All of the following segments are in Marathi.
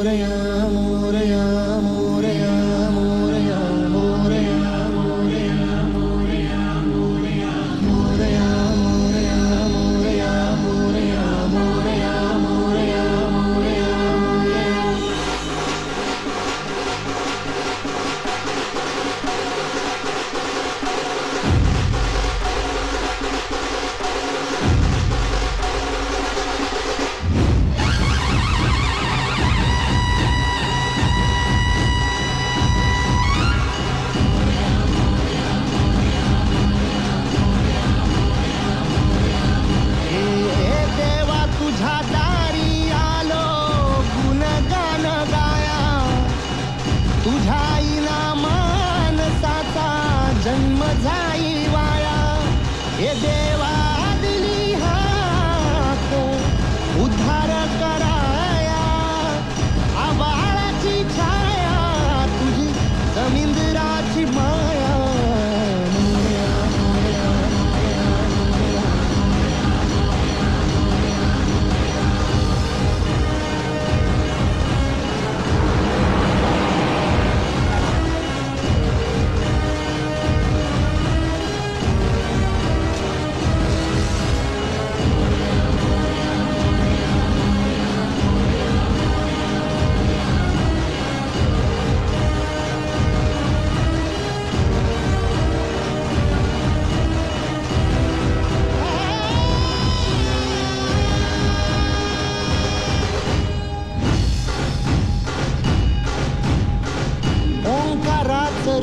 मोरया मोरया मोरया मोरया मोरया मोरया मोरया मोरया मोरया मोरया मोरया मोरया मोरया मोरया जन्म जाई वाया हे देवा दिली हाक उद्धार कराया आबाळाची छाया तुझी समिंद्राची माया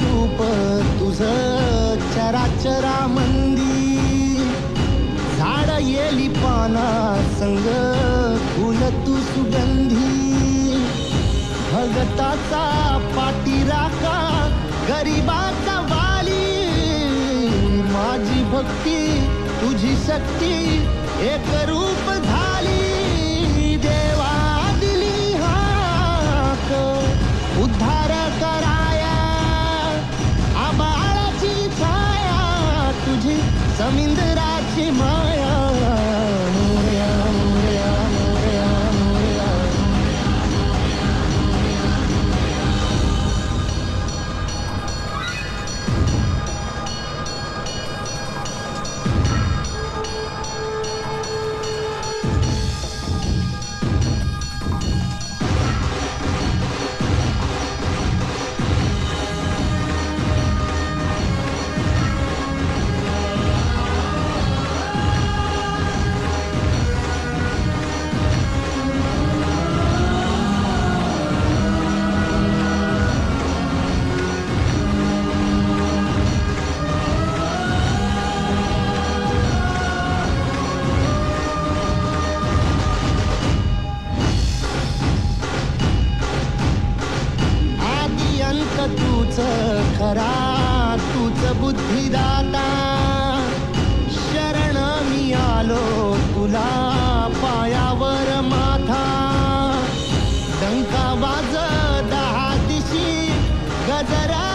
रूप तुझं चराचरामंदी झाड येली पाना संग फुल तू सुगंधी भगताचा पाठीराखा गरिबाचा वाली माझी भक्ती तुझी शक्ती एक रूप झाली देवा दिली हाक उद्धार कराया आबाळाची छाया तुझी समिंद्राची माया मोरया मोरया मोरया मोरया तूच खरा तूच बुद्धिदाता शरण मी आलो तुला पायावर माथा डंका वाज 10 दिशी गजरा